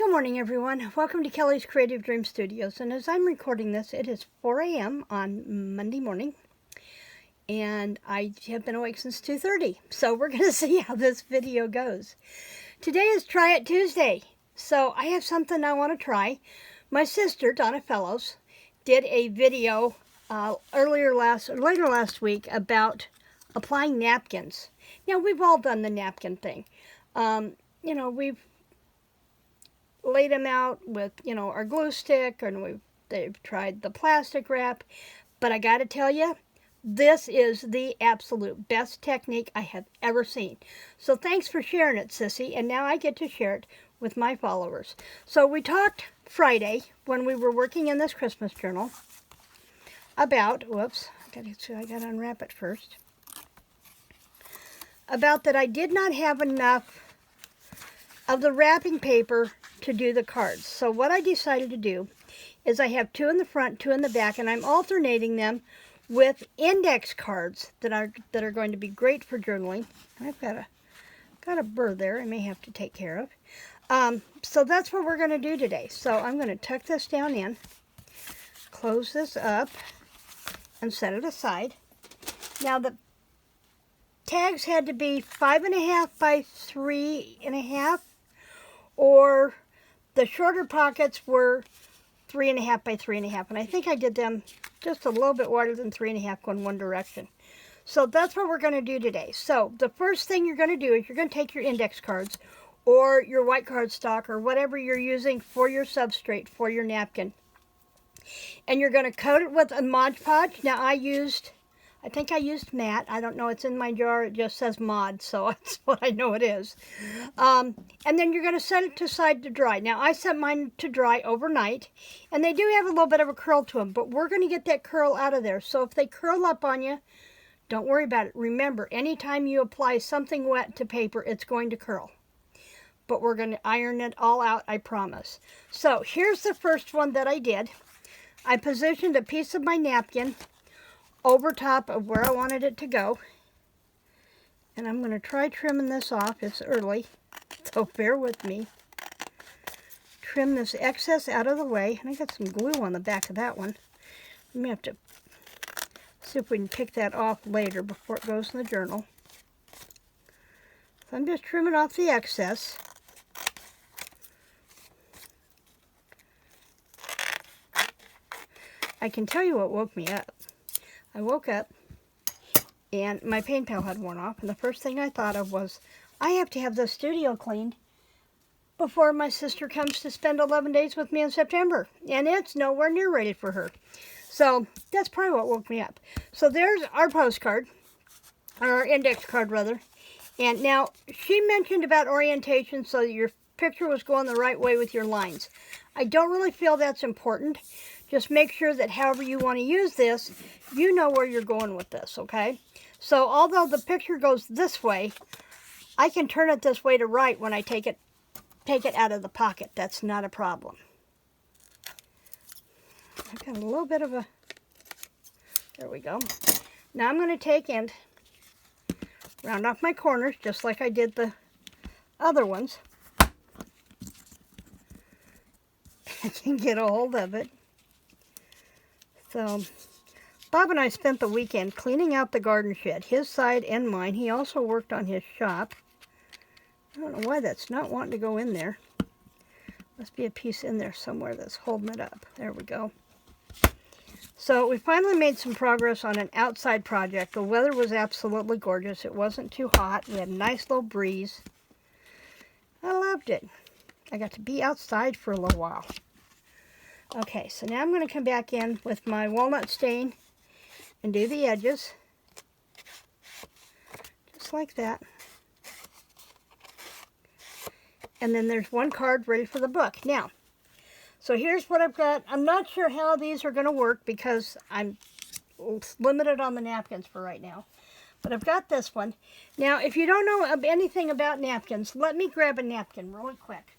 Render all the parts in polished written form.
Good morning, everyone. Welcome to Kelly's Creative Dream Studios. And as I'm recording this, it is 4 a.m. on Monday morning. And I have been awake since 2:30. So we're going to see how this video goes. Today is Try It Tuesday. So I have something I want to try. My sister, Dona Fellows, did a video later last week about applying napkins. Now, we've all done the napkin thing. We've laid them out with, our glue stick, and they've tried the plastic wrap. But I got to tell you, this is the absolute best technique I have ever seen. So thanks for sharing it, Sissy. And now I get to share it with my followers. So we talked Friday when we were working in this Christmas journal about, I got to unwrap it first. About that I did not have enough of the wrapping paper to do the cards. So what I decided to do is I have 2 in the front, 2 in the back, and I'm alternating them with index cards that are going to be great for journaling. I've got a burr there I may have to take care of. So that's what we're going to do today. So I'm going to tuck this down in, close this up, and set it aside. Now the tags had to be 5.5 by 3.5, or the shorter pockets were 3.5 by 3.5, and I think I did them just a little bit wider than 3.5 going one direction. So that's what we're going to do today. So the first thing you're going to do is you're going to take your index cards or your white cardstock or whatever you're using for your substrate for your napkin, and you're going to coat it with a Mod Podge. Now I think I used matte. I don't know. It's in my jar. It just says Mod, so that's what I know it is. And then you're going to set it aside to dry. Now, I set mine to dry overnight, and they do have a little bit of a curl to them, but we're going to get that curl out of there. So if they curl up on you, don't worry about it. Remember, anytime you apply something wet to paper, it's going to curl. But we're going to iron it all out, I promise. So here's the first one that I did. I positioned a piece of my napkin over top of where I wanted it to go. And I'm going to try trimming this off. It's early, so bear with me. Trim this excess out of the way. And I got some glue on the back of that one. We may have to see if we can pick that off later before it goes in the journal. So I'm just trimming off the excess. I can tell you what woke me up. I woke up and my paint pal had worn off, and the first thing I thought of was, I have to have the studio cleaned before my sister comes to spend 11 days with me in September, and it's nowhere near ready for her. So that's probably what woke me up. So there's our postcard, or our index card rather. And now she mentioned about orientation so that your picture was going the right way with your lines. I don't really feel that's important. Just make sure that however you want to use this, you know where you're going with this, okay? So although the picture goes this way, I can turn it this way to right when I take it out of the pocket. That's not a problem. I've got a little bit of a, there we go. Now I'm going to take and round off my corners just like I did the other ones. I can get a hold of it. So, Bob and I spent the weekend cleaning out the garden shed, his side and mine. He also worked on his shop. I don't know why that's not wanting to go in there. Must be a piece in there somewhere that's holding it up. There we go. So, we finally made some progress on an outside project. The weather was absolutely gorgeous. It wasn't too hot. We had a nice little breeze. I loved it. I got to be outside for a little while. Okay, so now I'm going to come back in with my walnut stain and do the edges. Just like that. And then there's one card ready for the book. Now, so here's what I've got. I'm not sure how these are going to work because I'm limited on the napkins for right now. But I've got this one. Now, if you don't know anything about napkins, let me grab a napkin really quick.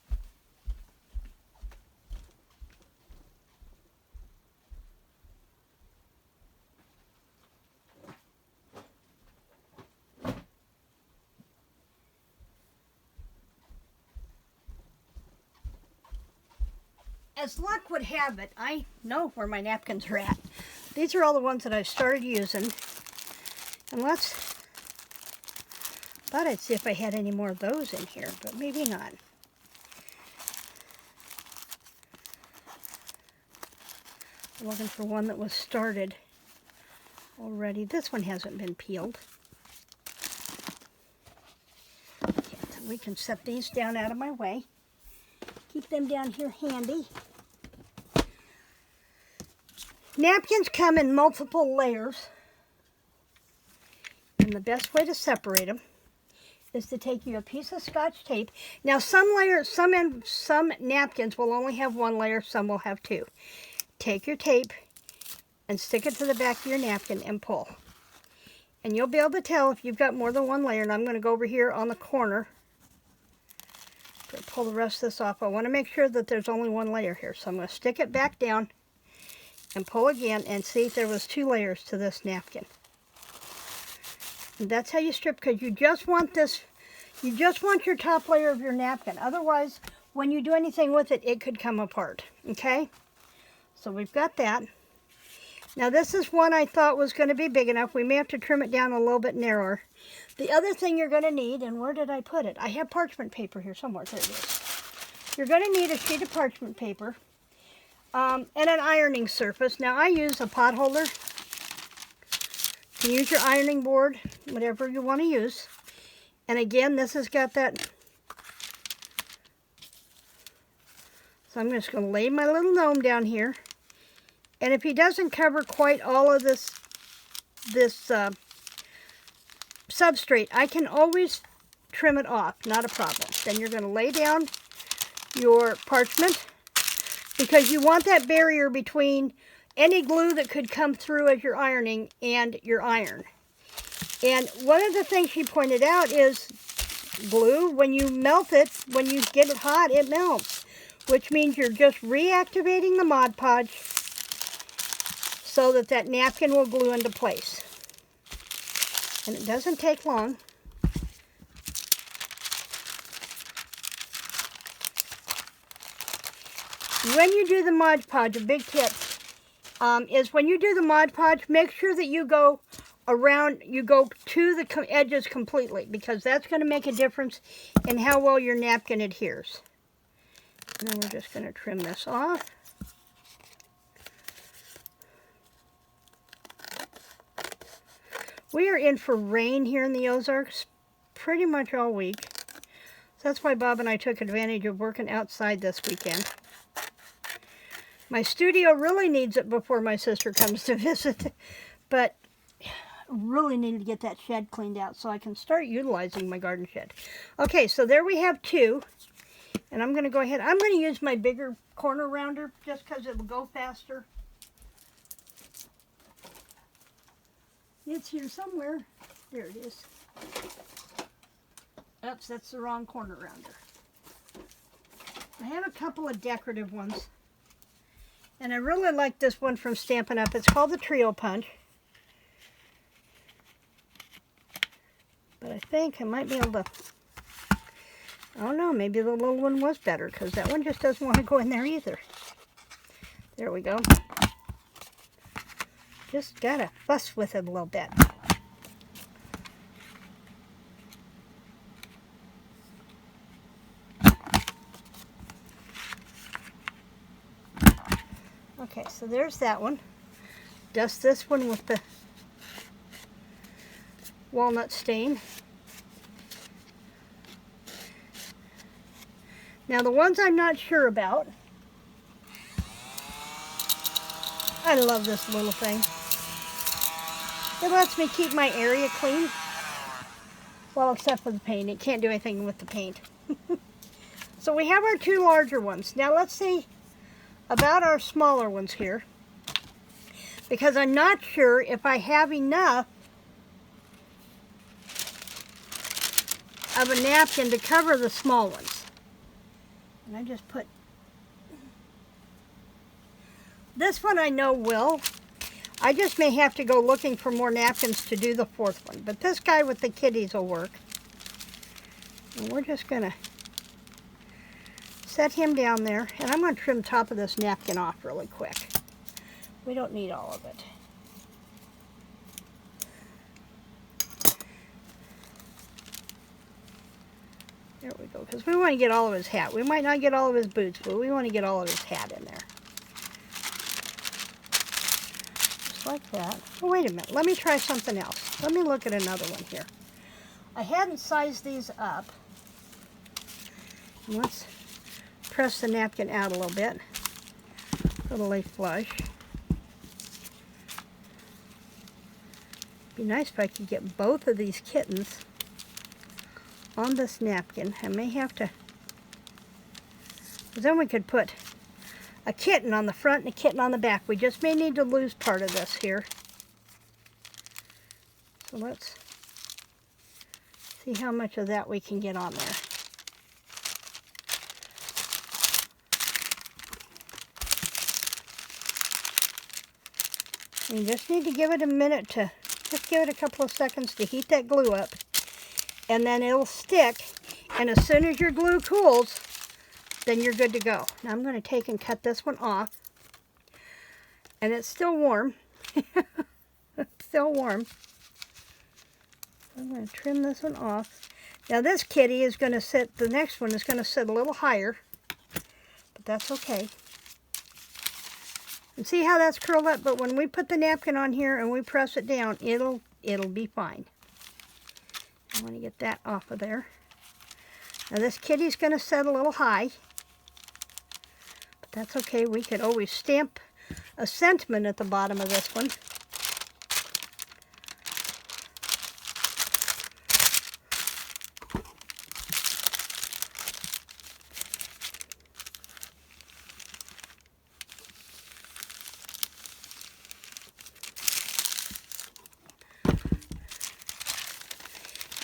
as luck would have it, I know where my napkins are at. These are all the ones that I've started using. And thought I'd see if I had any more of those in here, but maybe not. I'm looking for one that was started already. This one hasn't been peeled. Okay, so we can set these down out of my way. Keep them down here handy. Napkins come in multiple layers. And the best way to separate them is to take you a piece of Scotch tape. Now some napkins will only have one layer, some will have two. Take your tape and stick it to the back of your napkin and pull. And you'll be able to tell if you've got more than one layer. And I'm going to go over here on the corner to pull the rest of this off. I want to make sure that there's only one layer here. So I'm going to stick it back down and pull again and see if there was two layers to this napkin. And that's how you strip, because you just want this, you just want your top layer of your napkin. Otherwise, when you do anything with it, it could come apart. Okay? So we've got that. Now this is one I thought was going to be big enough. We may have to trim it down a little bit narrower. The other thing you're going to need, and where did I put it? I have parchment paper here somewhere. There it is. You're going to need a sheet of parchment paper and an ironing surface. Now I use a pot holder. You can use your ironing board, whatever you want to use. And again, this has got that. So I'm just going to lay my little gnome down here. And if he doesn't cover quite all of this substrate, I can always trim it off, not a problem. Then you're going to lay down your parchment, because you want that barrier between any glue that could come through as you're ironing and your iron. And one of the things she pointed out is glue, when you melt it, when you get it hot, it melts, which means you're just reactivating the Mod Podge so that that napkin will glue into place. And it doesn't take long. When you do the Mod Podge, a big tip is when you do the Mod Podge, make sure that you go around, you go to the edges completely, because that's going to make a difference in how well your napkin adheres. And then we're just going to trim this off. We are in for rain here in the Ozarks pretty much all week. So that's why Bob and I took advantage of working outside this weekend. My studio really needs it before my sister comes to visit, but I really need to get that shed cleaned out so I can start utilizing my garden shed. Okay, so there we have two, and I'm going to go ahead. I'm going to use my bigger corner rounder just because it will go faster. It's here somewhere. There it is. Oops, that's the wrong corner rounder. I have a couple of decorative ones. And I really like this one from Stampin' Up. It's called the Trio Punch. But I think I might be able to... I don't know, maybe the little one was better, because that one just doesn't want to go in there either. There we go. Just gotta fuss with it a little bit. Okay, so there's that one. Dust this one with the walnut stain. Now the ones I'm not sure about, I love this little thing. It lets me keep my area clean. Well, except for the paint. It can't do anything with the paint. So we have our two larger ones. Now let's see about our smaller ones here, because I'm not sure if I have enough of a napkin to cover the small ones. And I just put this one, I know will. I just may have to go looking for more napkins to do the fourth one, but this guy with the kitties will work. And we're just gonna set him down there, and I'm going to trim the top of this napkin off really quick. We don't need all of it. There we go, because we want to get all of his hat. We might not get all of his boots, but we want to get all of his hat in there. Just like that. Oh, wait a minute. Let me try something else. Let me look at another one here. I hadn't sized these up. Let's press the napkin out a little bit. So they'll lay flush. Be nice if I could get both of these kittens on this napkin. I may have to, because then we could put a kitten on the front and a kitten on the back. We just may need to lose part of this here. So let's see how much of that we can get on there. You just need to give it a minute to, just give it a couple of seconds to heat that glue up. And then it'll stick, and as soon as your glue cools, then you're good to go. Now I'm going to take and cut this one off, and it's still warm. It's still warm. I'm going to trim this one off. Now this kitty is going to sit, the next one is going to sit a little higher, but that's okay. And see how that's curled up, but when we put the napkin on here and we press it down, it'll be fine. I want to get that off of there. Now this kitty's going to set a little high, but that's okay. We could always stamp a sentiment at the bottom of this one.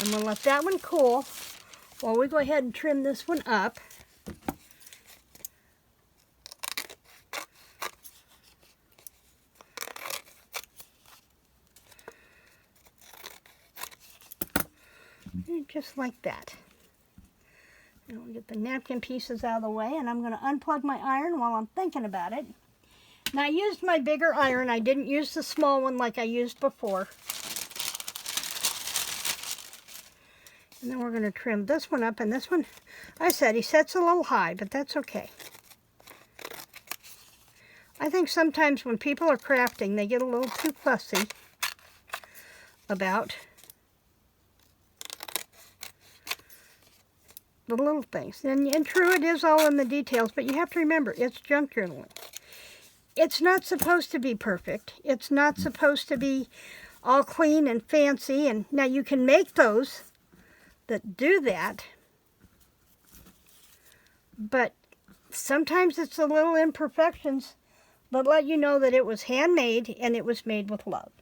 I'm going to let that one cool while we go ahead and trim this one up. Just like that. And we'll get the napkin pieces out of the way, and I'm going to unplug my iron while I'm thinking about it. Now I used my bigger iron. I didn't use the small one like I used before. And then we're going to trim this one up, and this one, I said he sets a little high, but that's okay. I think sometimes when people are crafting, they get a little too fussy about the little things. And true, it is all in the details, but you have to remember, it's junk journaling. It's not supposed to be perfect. It's not supposed to be all clean and fancy. And now you can make those that do that, but sometimes it's the little imperfections that let you know that it was handmade and it was made with love.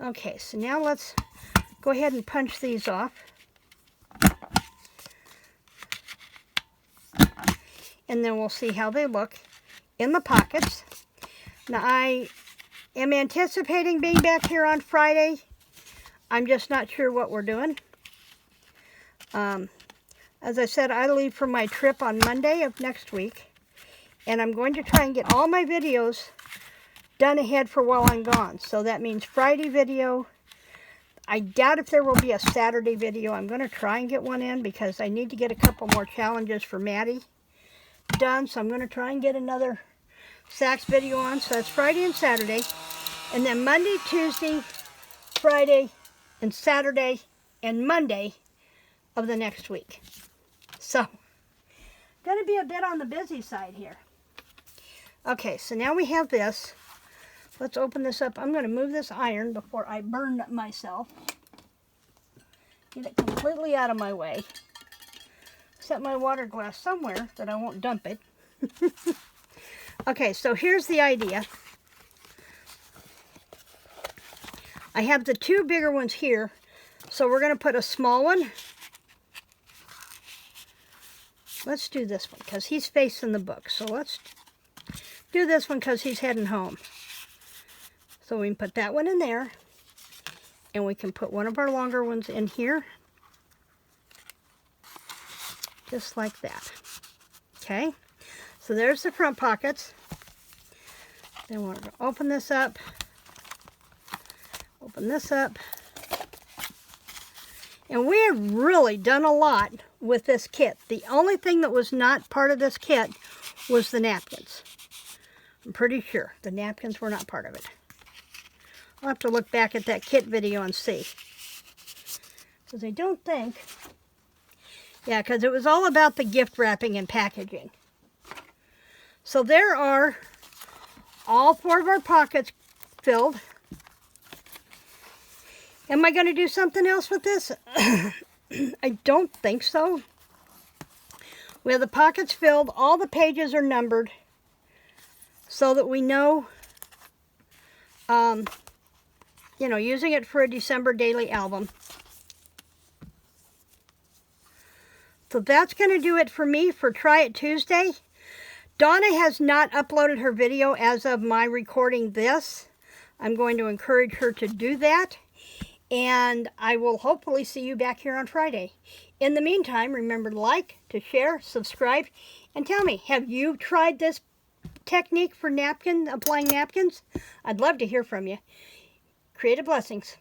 Okay, so now let's go ahead and punch these off. And then we'll see how they look in the pockets. Now I am anticipating being back here on Friday. I'm just not sure what we're doing. As I said, I leave for my trip on Monday of next week, and I'm going to try and get all my videos done ahead for while I'm gone. So that means Friday video. I doubt if there will be a Saturday video. I'm going to try and get one in because I need to get a couple more challenges for Maddie done. So I'm going to try and get another Saks video on. So that's Friday and Saturday. And then Monday, Tuesday, Friday, and Saturday, and Monday of the next week. So, going to be a bit on the busy side here. Okay, so now we have this. Let's open this up. I'm going to move this iron before I burn myself. Get it completely out of my way. Set my water glass somewhere that I won't dump it. Okay, so here's the idea. I have the two bigger ones here, so we're going to put a small one. Let's do this one because he's facing the book. So let's do this one because he's heading home. So we can put that one in there, and we can put one of our longer ones in here, just like that. Okay, so there's the front pockets. Then we're going to open this up. Open this up. And we have really done a lot with this kit. The only thing that was not part of this kit was the napkins. I'm pretty sure the napkins were not part of it. I'll have to look back at that kit video and see. Because I don't think... Yeah, because it was all about the gift wrapping and packaging. So there are all 4 of our pockets filled. Am I going to do something else with this? I don't think so. We have the pockets filled. All the pages are numbered so that we know, you know, using it for a December daily album. So that's going to do it for me for Try It Tuesday. Donna has not uploaded her video as of my recording this. I'm going to encourage her to do that. And I will hopefully see you back here on Friday. In the meantime, remember to like, to share, subscribe, and tell me, have you tried this technique for applying napkins? I'd love to hear from you. Creative blessings.